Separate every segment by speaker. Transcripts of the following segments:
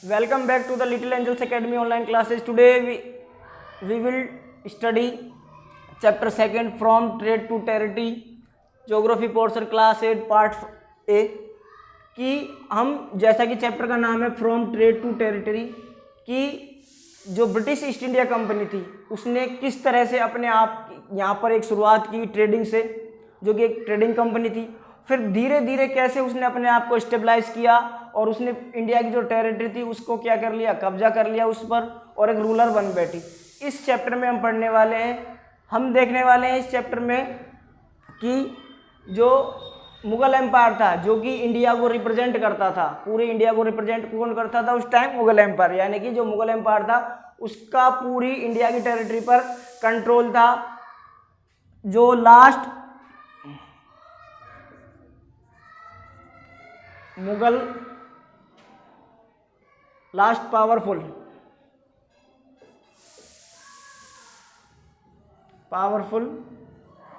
Speaker 1: Welcome back to the Little Angels Academy online classes. Today we will study chapter 2 from trade to territory, geography portion class 8 part A कि हम जैसा कि chapter का नाम है from trade to territory कि जो British East India company थी उसने किस तरह से अपने आप यहाँ पर एक शुरुआत की ट्रेडिंग से, जो कि एक ट्रेडिंग कंपनी थी। फिर धीरे धीरे कैसे उसने अपने आप को स्टेबलाइज किया और उसने इंडिया की जो टेरिटरी थी उसको क्या कर लिया, कब्जा कर लिया उस पर और एक रूलर बन बैठी। इस चैप्टर में हम पढ़ने वाले हैं, हम देखने वाले हैं इस चैप्टर में कि जो मुगल एम्पायर था जो कि इंडिया को रिप्रेजेंट करता था, पूरे इंडिया को रिप्रेजेंट कौन करता था उस टाइम? मुगल एम्पायर। यानी कि जो मुगल एम्पायर था उसका पूरी इंडिया की टेरिटरी पर कंट्रोल था। जो last Mughal powerful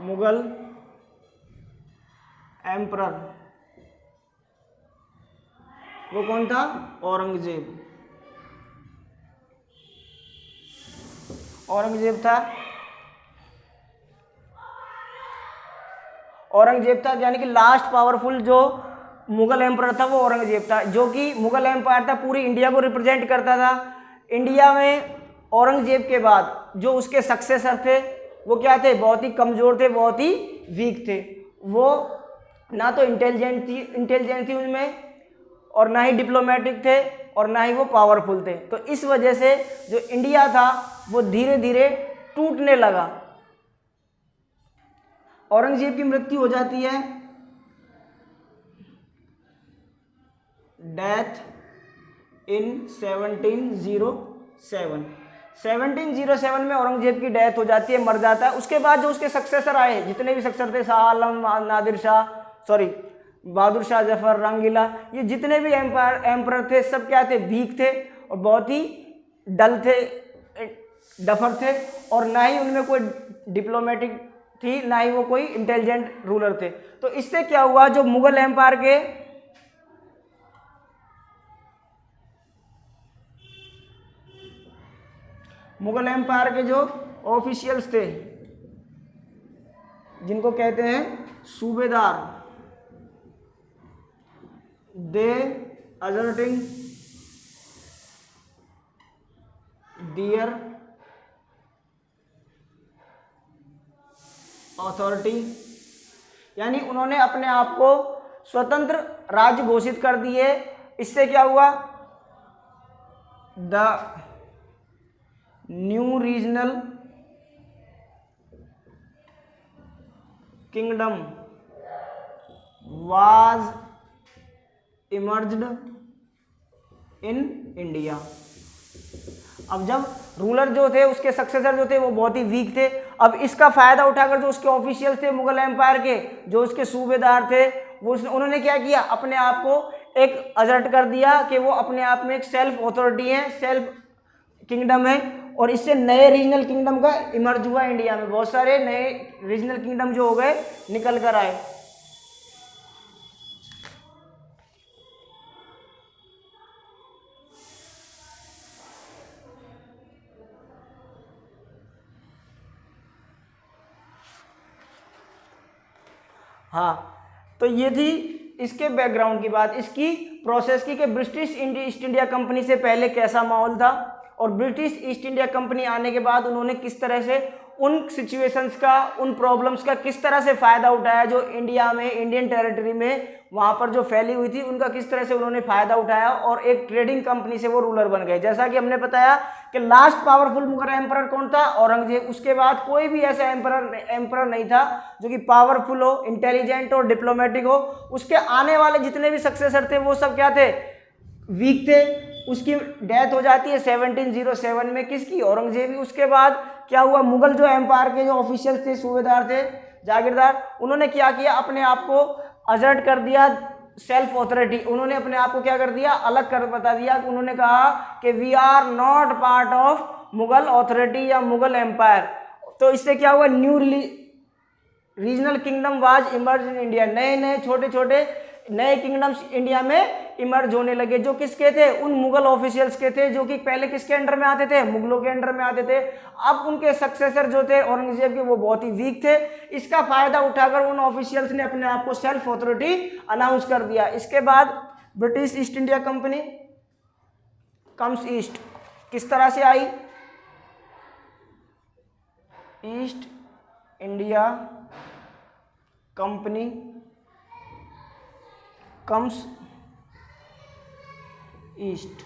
Speaker 1: Mughal emperor वो कौन था? औरंगजेब। औरंगजेब था यानी कि लास्ट पावरफुल जो मुगल एम्परर था वो औरंगजेब था, जो कि मुगल एम्पायर था पूरी इंडिया को रिप्रेजेंट करता था। इंडिया में औरंगजेब के बाद जो उसके सक्सेसर थे वो क्या थे? बहुत ही कमज़ोर थे, बहुत ही वीक थे। वो ना तो इंटेलिजेंट थी उनमें और ना ही डिप्लोमेटिक थे और ना ही वो पावरफुल थे। तो इस वजह से जो इंडिया था वो धीरे धीरे टूटने लगा। औरंगजेब की मृत्यु हो जाती है, डेथ इन 1707 में औरंगजेब की डेथ हो जाती है, मर जाता है। उसके बाद जो उसके सक्सेसर आए, जितने भी सक्सेसर थे, शाह आलम, बहादुर शाह जफर, रंगीला, ये जितने भी एम्परर थे सब क्या थे? वीक थे और बहुत ही डल थे, डफर थे और ना ही उनमें कोई डिप्लोमेटिक थी, ना ही वो कोई इंटेलिजेंट रूलर थे। तो इससे क्या हुआ, जो मुगल एम्पायर के जो ऑफिशियल्स थे जिनको कहते हैं सूबेदार, दे asserting their authority, यानी उन्होंने अपने आप को स्वतंत्र राज्य घोषित कर दिए। इससे क्या हुआ? The new regional kingdom was emerged in India. अब जब रूलर जो थे, उसके सक्सेसर जो थे वो बहुत ही वीक थे, अब इसका फायदा उठाकर जो उसके ऑफिशियल थे मुगल एम्पायर के, जो उसके सूबेदार थे, उन्होंने क्या किया? अपने आप को एक अजर्ट कर दिया कि वो अपने आप में एक सेल्फ अथॉरिटी है, सेल्फ किंगडम है। और इससे नए रीजनल किंगडम का इमर्ज हुआ इंडिया में। बहुत सारे नए रीजनल किंगडम जो हो गए, निकल कर आए। हाँ, तो ये थी इसके बैकग्राउंड की बात, इसकी प्रोसेस की कि ब्रिटिश ईस्ट इंडिया कंपनी से पहले कैसा माहौल था और ब्रिटिश ईस्ट इंडिया कंपनी आने के बाद उन्होंने किस तरह से उन सिचुएशंस का, उन प्रॉब्लम्स का किस तरह से फ़ायदा उठाया, जो इंडिया में, इंडियन टेरिटरी में वहाँ पर जो फैली हुई थी, उनका किस तरह से उन्होंने फ़ायदा उठाया और एक ट्रेडिंग कंपनी से वो रूलर बन गए। जैसा कि हमने बताया कि लास्ट पावरफुल मुगल एम्परर कौन था? औरंगजेब। उसके बाद कोई भी ऐसा एम्परर नहीं था जो कि पावरफुल हो, इंटेलिजेंट हो, डिप्लोमेटिक हो। उसके आने वाले जितने भी सक्सेसर थे वो सब क्या थे? वीक थे। उसकी डेथ हो जाती है 1707 में, किसकी? औरंगजेब की। उसके बाद क्या हुआ? मुगल जो एम्पायर के जो ऑफिशियल थे, सूबेदार थे, जागीरदार, उन्होंने क्या किया? अपने आप को अजर्ट कर दिया, सेल्फ अथॉरिटी। उन्होंने अपने आप को क्या कर दिया? अलग कर बता दिया। उन्होंने कहा कि we are not part of Mughal authority या मुगल एम्पायर। तो इससे क्या हुआ? New regional kingdom was emerge in India. नए नए छोटे छोटे नए किंगडम्स इंडिया में इमर्ज होने लगे, जो किसके थे, उन मुगल ऑफिशियल्स के थे जो कि पहले किसके अंडर में आते थे, मुगलों के अंडर में आते थे। अब उनके सक्सेसर जो थे औरंगजेब के, वो बहुत ही वीक थे। इसका फायदा उठाकर उन ऑफिशियल्स ने अपने आप को सेल्फ अथॉरिटी अनाउंस कर दिया। इसके बाद British East India company comes east किस तरह से आई, East India company comes east.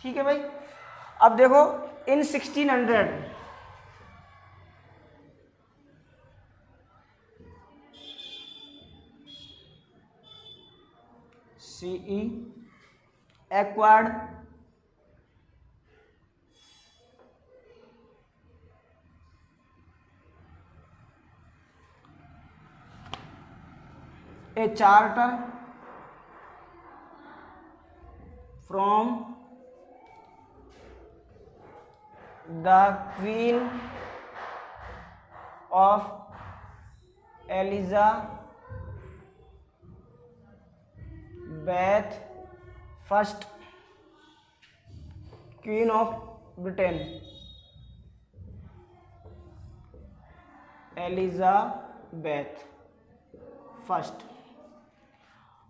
Speaker 1: ठीक है भाई। अब देखो in 1600 CE acquired a charter from the Queen of Elizabeth first, Queen of Britain, Elizabeth first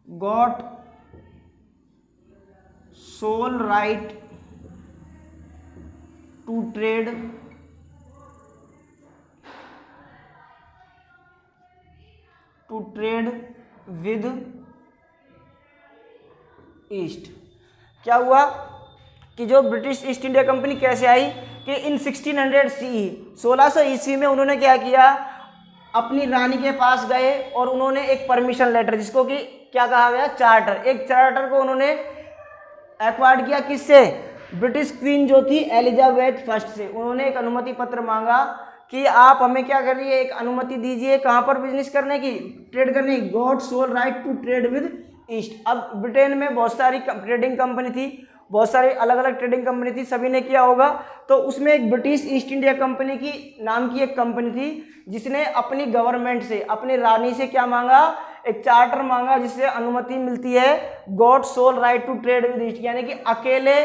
Speaker 1: got sole right to trade with east. क्या हुआ कि जो ब्रिटिश ईस्ट इंडिया कंपनी कैसे आई कि इन 1600 CE 1600 ईस्वी में उन्होंने क्या किया, अपनी रानी के पास गए और उन्होंने एक परमिशन लेटर, जिसको कि क्या कहा गया, चार्टर, एक चार्टर को उन्होंने एक्वायर्ड किया, किससे, ब्रिटिश क्वीन जो थी एलिजाबेथ फर्स्ट से। उन्होंने एक अनुमति पत्र मांगा कि आप हमें क्या करिए, एक अनुमति दीजिए, कहाँ पर बिजनेस करने की, ट्रेड करने की, got sole right to trade with east. अब ब्रिटेन में बहुत सारी ट्रेडिंग कंपनी थी, बहुत सारी अलग अलग ट्रेडिंग कंपनी थी, सभी ने किया होगा। तो उसमें एक ब्रिटिश ईस्ट इंडिया कंपनी की नाम की एक कंपनी थी जिसने अपनी गवर्नमेंट से, अपनी रानी से क्या मांगा, एक चार्टर मांगा जिससे अनुमति मिलती है, got sole right to trade with east, यानी कि अकेले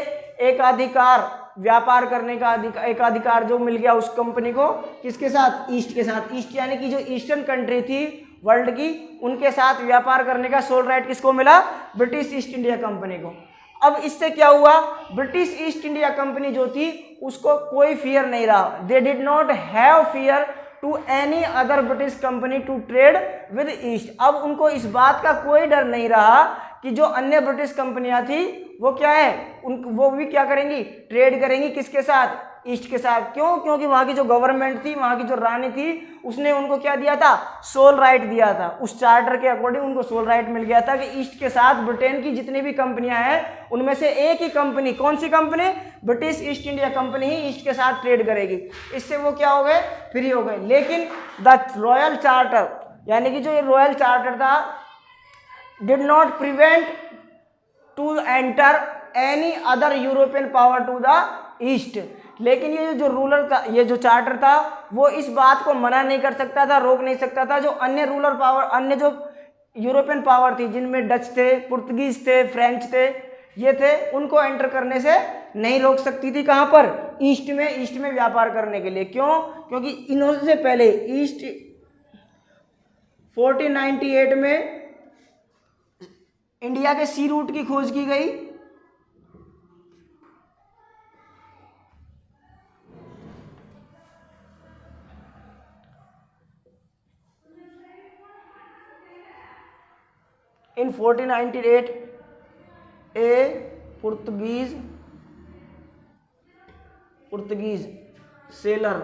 Speaker 1: एक अधिकार, व्यापार करने का एक अधिकार जो मिल गया उस कंपनी को, किसके साथ, ईस्ट के साथ। ईस्ट यानी कि जो ईस्टर्न कंट्री थी वर्ल्ड की, उनके साथ व्यापार करने का सोल राइट किसको मिला, ब्रिटिश ईस्ट इंडिया कंपनी को। अब इससे क्या हुआ, ब्रिटिश ईस्ट इंडिया कंपनी जो थी उसको कोई फियर नहीं रहा, they did not have fear to any other British company to trade with east. अब उनको इस बात का कोई डर नहीं रहा कि जो अन्य ब्रिटिश कंपनियां थी वो क्या है, वो भी क्या करेंगी, ट्रेड करेंगी, किसके साथ, ईस्ट के साथ। क्यों, क्योंकि वहाँ की जो गवर्नमेंट थी, वहाँ की जो रानी थी, उसने उनको क्या दिया था, सोल राइट दिया था। उस चार्टर के अकॉर्डिंग उनको सोल राइट मिल गया था कि ईस्ट के साथ ब्रिटेन की जितनी भी कंपनियां हैं उनमें से एक ही कंपनी, कौन सी company, British East India company ही ईस्ट के साथ ट्रेड करेगी। इससे वो क्या हो गए, फ्री हो गए। लेकिन द रॉयल चार्टर, यानी कि जो ये रॉयल चार्टर था, did not prevent to enter any other European power to the East. लेकिन ये जो रूलर था, ये जो चार्टर था, वो इस बात को मना नहीं कर सकता था, रोक नहीं सकता था, जो अन्य रूलर पावर, अन्य जो यूरोपियन पावर थी जिनमें डच थे, पुर्तगीज थे, फ्रेंच थे, ये थे, उनको एंटर करने से नहीं रोक सकती थी। कहाँ पर, ईस्ट में व्यापार करने के लिए। क्यों, क्योंकि इन्होंने से पहले ईस्ट 1498 में इंडिया के सी रूट की खोज की गई। In 1498 a Portuguese sailor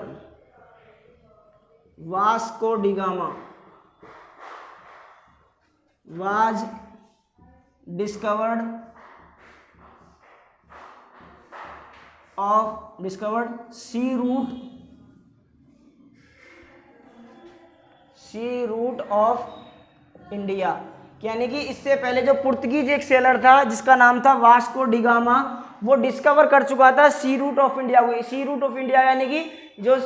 Speaker 1: Vasco da Gama was discovered sea route of India. यानी कि इससे पहले जो पुर्तगीज एक सेलर था जिसका नाम था वास्को डी गामा, वो डिस्कवर कर चुका था सी रूट ऑफ इंडिया को। सी रूट ऑफ इंडिया यानी कि जो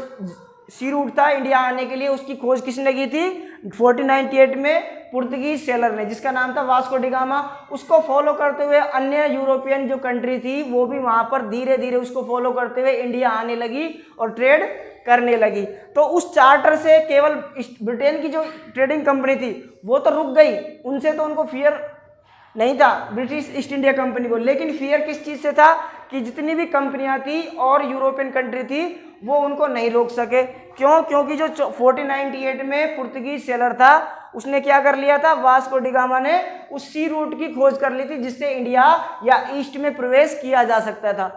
Speaker 1: सी रूट था इंडिया आने के लिए, उसकी खोज किसने की थी, 1498 में पुर्तगीज सेलर ने, जिसका नाम था वास्को डी गामा, उसको फॉलो करते हुए अन्य यूरोपियन जो कंट्री थी वो भी वहाँ पर धीरे धीरे उसको फॉलो करते हुए इंडिया आने लगी और ट्रेड करने लगी। तो उस चार्टर से केवल ब्रिटेन की जो ट्रेडिंग कंपनी थी वो तो रुक गई, उनसे तो उनको फियर नहीं था ब्रिटिश ईस्ट इंडिया कंपनी को, लेकिन फियर किस चीज़ से था कि जितनी भी कंपनियां थी और यूरोपियन कंट्री थी वो उनको नहीं रोक सके। क्यों? क्योंकि जो 1498 में पुर्तगीज सेलर था उसने क्या कर लिया था, वास्को डी गामा ने उस सी रूट की खोज कर ली थी जिससे इंडिया या ईस्ट में प्रवेश किया जा सकता था।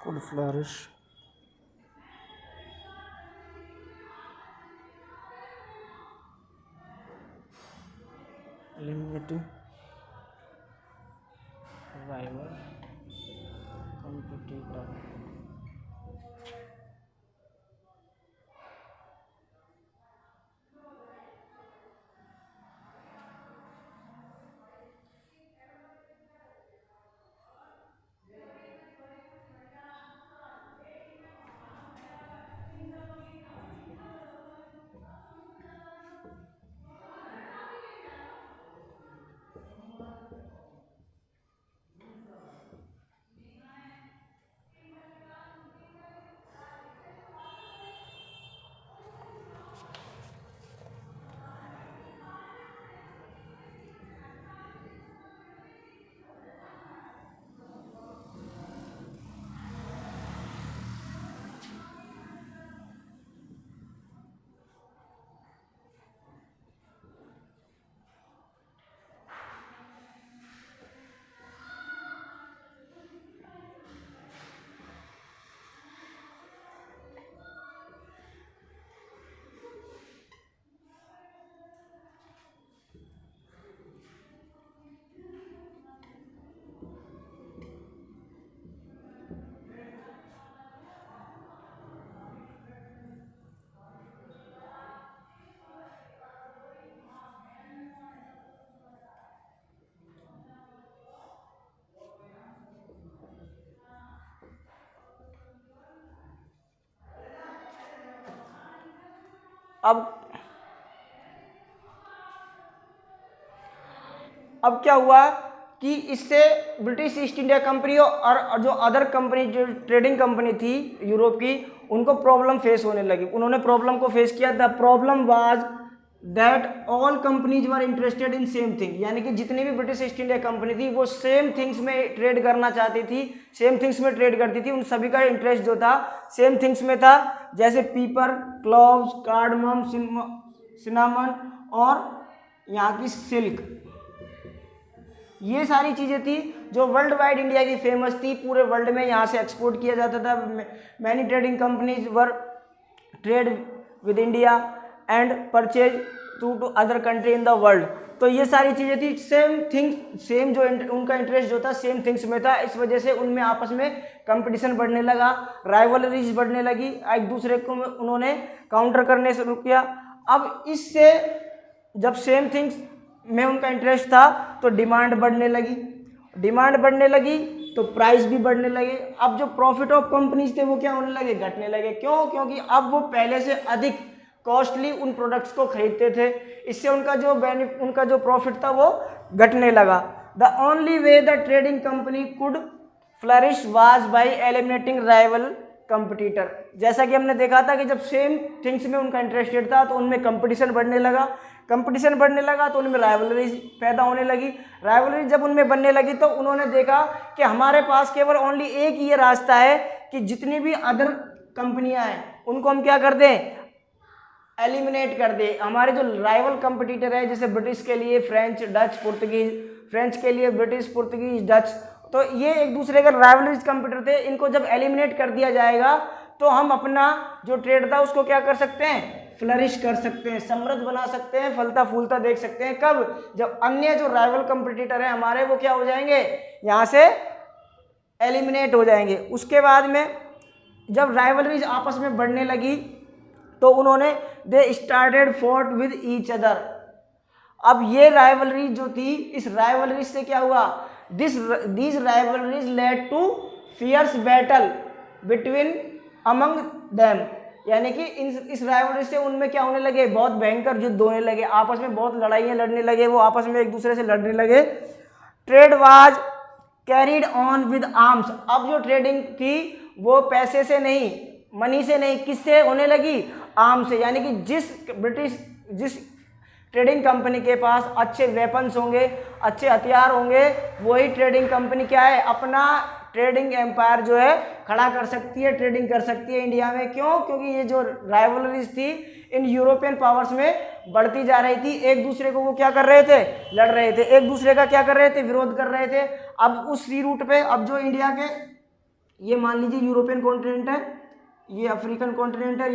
Speaker 2: could flourish. Eliminating rival competitor.
Speaker 1: अब क्या हुआ कि इससे ब्रिटिश ईस्ट इंडिया कंपनी और जो अदर कंपनी जो ट्रेडिंग कंपनी थी यूरोप की, उनको प्रॉब्लम फेस होने लगी। उन्होंने प्रॉब्लम को फेस किया। The problem was that all companies were interested in same thing, यानी कि जितनी भी ब्रिटिश ईस्ट इंडिया कंपनी थी वो सेम थिंग्स में ट्रेड करना चाहती थी, सेम थिंग्स में ट्रेड करती थी, उन सभी का इंटरेस्ट जो था सेम थिंग्स में था, जैसे पीपर, क्लोव्स, कार्डमम, सिनामन और यहाँ की सिल्क, ये सारी चीज़ें थी जो वर्ल्ड वाइड इंडिया की फेमस थी, पूरे वर्ल्ड में यहाँ से एक्सपोर्ट किया जाता था। Many trading companies were trade with India and purchase to other country in the world. तो ये सारी चीज़ें थी, सेम थिंग, सेम जो उनका इंटरेस्ट जो था सेम थिंग्स में था, इस वजह से उनमें आपस में कंपटीशन बढ़ने लगा, राइवलरीज बढ़ने लगी, एक दूसरे को उन्होंने काउंटर करने शुरू किया। अब इससे जब सेम थिंग्स में उनका इंटरेस्ट था तो डिमांड बढ़ने लगी, डिमांड बढ़ने लगी तो प्राइस भी बढ़ने लगे। अब जो प्रॉफिट ऑफ कंपनीज थे वो क्या होने लगे, घटने लगे। क्यों? क्योंकि अब वो पहले से अधिक कॉस्टली उन प्रोडक्ट्स को खरीदते थे, इससे उनका जो प्रॉफिट था वो घटने लगा। The only way the trading company could flourish was by eliminating rival competitor. जैसा कि हमने देखा था कि जब सेम थिंग्स में उनका इंटरेस्टेड था तो उनमें कंपटीशन बढ़ने लगा, कंपटीशन बढ़ने लगा तो उनमें राइवलरीज पैदा होने लगी, राइवलरी जब उनमें बनने लगी तो उन्होंने देखा कि हमारे पास केवल ओनली एक ही ये रास्ता है कि जितनी भी अदर कंपनियां हैं उनको हम क्या कर दें, एलिमिनेट कर दे। हमारे जो राइवल कंपटीटर है, जैसे ब्रिटिश के लिए फ्रेंच, डच, पुर्तगीज, फ्रेंच के लिए ब्रिटिश, पुर्तगीज, डच, तो ये एक दूसरे के राइवलरीज कंपटीटर थे, इनको जब एलिमिनेट कर दिया जाएगा तो हम अपना जो ट्रेड था उसको क्या कर सकते हैं, फ्लरिश कर सकते हैं, समृद्ध बना सकते हैं, फलता फूलता देख सकते हैं। कब? जब अन्य जो राइवल कंपटीटर हैं हमारे वो क्या हो जाएंगे, यहाँ से एलिमिनेट हो जाएंगे। उसके बाद में जब राइवलरीज आपस में बढ़ने लगी तो उन्होंने they started fought with each other. अब ये राइवलरी जो थी, इस राइवलरी से क्या हुआ, these rivalries led to fierce battle between among them, यानी कि इस राइवलरी से उनमें क्या होने लगे, बहुत भयंकर युद्ध होने लगे, आपस में बहुत लड़ाइयाँ लड़ने लगे, वो आपस में एक दूसरे से लड़ने लगे। Trade was carried on with arms. अब जो ट्रेडिंग थी वो पैसे से नहीं, मनी से नहीं, किससे होने लगी, आर्म से, यानी कि जिस ट्रेडिंग कंपनी के पास अच्छे वेपन्स होंगे, अच्छे हथियार होंगे, वही ट्रेडिंग कंपनी क्या है, अपना ट्रेडिंग एम्पायर जो है खड़ा कर सकती है, ट्रेडिंग कर सकती है इंडिया में। क्यों? क्योंकि ये जो राइवलरीज थी इन यूरोपियन पावर्स में बढ़ती जा रही थी, एक दूसरे को वो क्या कर रहे थे, लड़ रहे थे, एक दूसरे का क्या कर रहे थे, विरोध कर रहे थे। अब उस सी रूट पे, अब जो इंडिया के, ये मान लीजिए यूरोपियन कॉन्टिनेंट है, ये अफ्रीकन कॉन्टिनेंट है,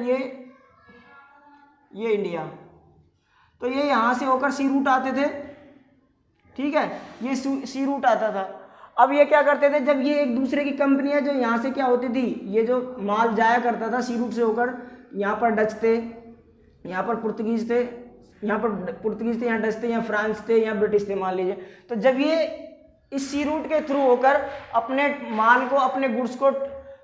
Speaker 1: ये इंडिया, तो ये यहाँ से होकर सी रूट आते थे, ठीक है, ये सी रूट आता था। अब ये क्या करते थे, जब ये एक दूसरे की कंपनियां जो यहाँ से क्या होती थी, ये जो माल जाया करता था सी रूट से होकर, यहाँ पर डच थे, यहाँ पर पुर्तगीज थे, यहाँ पर पुर्तगीज थे, यहाँ डच थे, यहाँ फ्रांस थे, यहाँ ब्रिटिश थे मान लीजिए। तो जब ये इस सी रूट के थ्रू होकर अपने माल को, अपने गुड्स को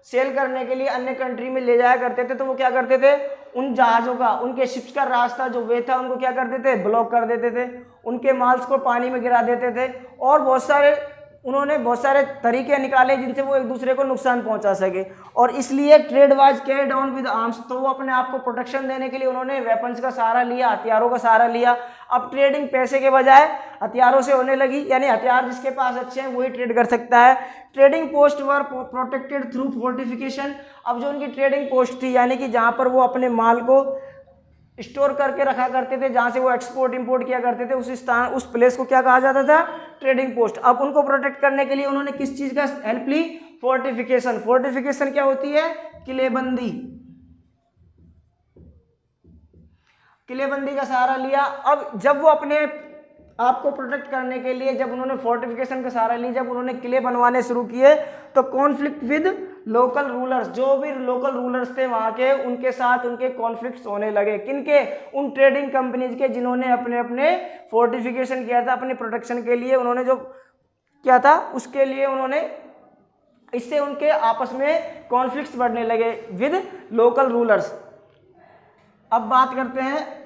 Speaker 1: सेल करने के लिए अन्य कंट्री में ले जाया करते थे, तो वो क्या करते थे, उन जहाज़ों का, उनके शिप्स का रास्ता जो वे था उनको क्या करते थे, ब्लॉक कर देते थे, उनके माल्स को पानी में गिरा देते थे, और उन्होंने बहुत सारे तरीके निकाले जिनसे वो एक दूसरे को नुकसान पहुंचा सके। और इसलिए trade was carried on with arms, तो वो अपने आप को प्रोटेक्शन देने के लिए उन्होंने वेपन्स का सहारा लिया, हथियारों का सहारा लिया। अब ट्रेडिंग पैसे के बजाय हथियारों से होने लगी, यानी हथियार जिसके पास अच्छे हैं वही ट्रेड कर सकता है। ट्रेडिंग पोस्ट वर प्रोटेक्टेड थ्रू फोर्टिफिकेशन। अब जो उनकी ट्रेडिंग पोस्ट थी, यानी कि जहाँ पर वो अपने माल को स्टोर करके रखा करते थे, जहाँ से वो एक्सपोर्ट इंपोर्ट किया करते थे, उस स्थान, उस प्लेस को क्या कहा जाता था, ट्रेडिंग पोस्ट। अब उनको प्रोटेक्ट करने के लिए उन्होंने किस चीज़ का हेल्प ली, फोर्टिफिकेशन। फोर्टिफिकेशन क्या होती है, किलेबंदी, किलेबंदी का सहारा लिया। अब जब वो अपने आपको प्रोटेक्ट करने के लिए, जब उन्होंने फोर्टिफिकेशन का सहारा ली, जब उन्होंने किले बनवाने शुरू किए, तो कॉन्फ्लिक्ट विद लोकल रूलर्स, जो भी लोकल रूलर्स थे वहाँ के, उनके साथ उनके कॉन्फ्लिक्ट्स होने लगे। किनके, उन ट्रेडिंग कंपनीज के जिन्होंने अपने अपने फोर्टिफिकेशन किया था अपनी प्रोटेक्शन के लिए, उन्होंने जो किया था उसके लिए उन्होंने, इससे उनके आपस में कॉन्फ्लिक्ट्स बढ़ने लगे विद लोकल रूलर्स। अब बात करते हैं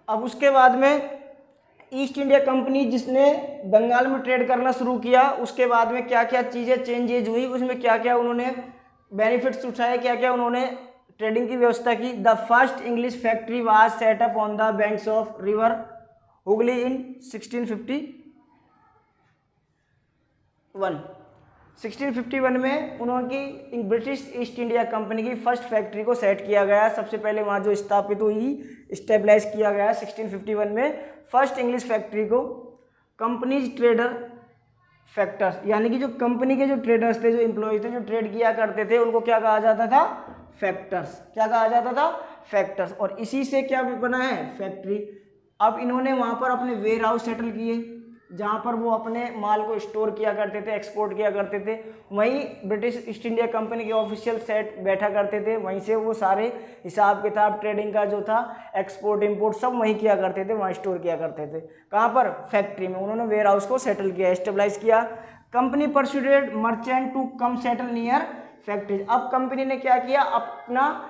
Speaker 1: अब उसके बाद में ईस्ट इंडिया कंपनी जिसने बंगाल में ट्रेड करना शुरू किया, उसके बाद में क्या क्या चीज़ें चेंजेज हुई, उसमें क्या क्या उन्होंने बेनिफिट्स उठाए, क्या क्या उन्होंने ट्रेडिंग की व्यवस्था की। The first English factory was set up on the banks of river Hooghly in 1651 में उन्होंने ब्रिटिश ईस्ट इंडिया कंपनी की फर्स्ट फैक्ट्री को सेट किया गया। सबसे पहले वहाँ जो स्थापित हुई, स्टेबलाइज किया गया 1651 में फर्स्ट इंग्लिश फैक्ट्री को। कंपनीज ट्रेडर फैक्टर्स, यानी कि जो कंपनी के जो ट्रेडर्स थे, जो एम्प्लॉयज थे, जो ट्रेड किया करते थे, उनको क्या कहा जाता था? फैक्टर्स। क्या कहा जाता था? फैक्टर्स। और इसी से क्या बना है? फैक्ट्री। अब इन्होंने वहाँ पर अपने वेयर हाउस सेटल किए, जहाँ पर वो अपने माल को स्टोर किया करते थे, एक्सपोर्ट किया करते थे। वहीं ब्रिटिश ईस्ट इंडिया कंपनी के ऑफिशियल सेट बैठा करते थे, वहीं से वो सारे हिसाब किताब ट्रेडिंग का जो था, एक्सपोर्ट इंपोर्ट सब वहीं किया करते थे, वहाँ स्टोर किया करते थे। कहाँ पर? फैक्ट्री में। उन्होंने वेयर हाउस को सेटल किया, स्टेबलाइज किया। Company persuaded merchant to come settle near factories. अब कंपनी ने क्या किया? अपना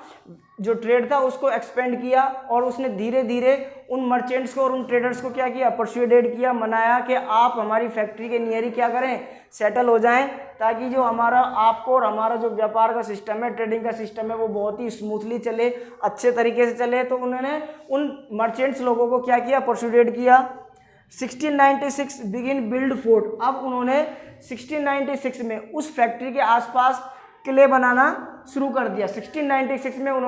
Speaker 1: जो ट्रेड था उसको एक्सपेंड किया, और उसने धीरे धीरे उन मर्चेंट्स को और उन ट्रेडर्स को क्या किया? परसुएडेड किया, मनाया कि आप हमारी फैक्ट्री के नियर ही क्या करें? सेटल हो जाएं, ताकि जो हमारा आपको और हमारा जो व्यापार का सिस्टम है, ट्रेडिंग का सिस्टम है, वो बहुत ही स्मूथली चले, अच्छे तरीके से चले। तो उन्होंने उन मर्चेंट्स लोगों को क्या किया? परसुएडेड किया। 1696 बिगिन बिल्ड फोर्ट। अब उन्होंने 1696 में उस फैक्ट्री के आसपास किले बनाना शुरू कर दिया। 1696 में उन्होंने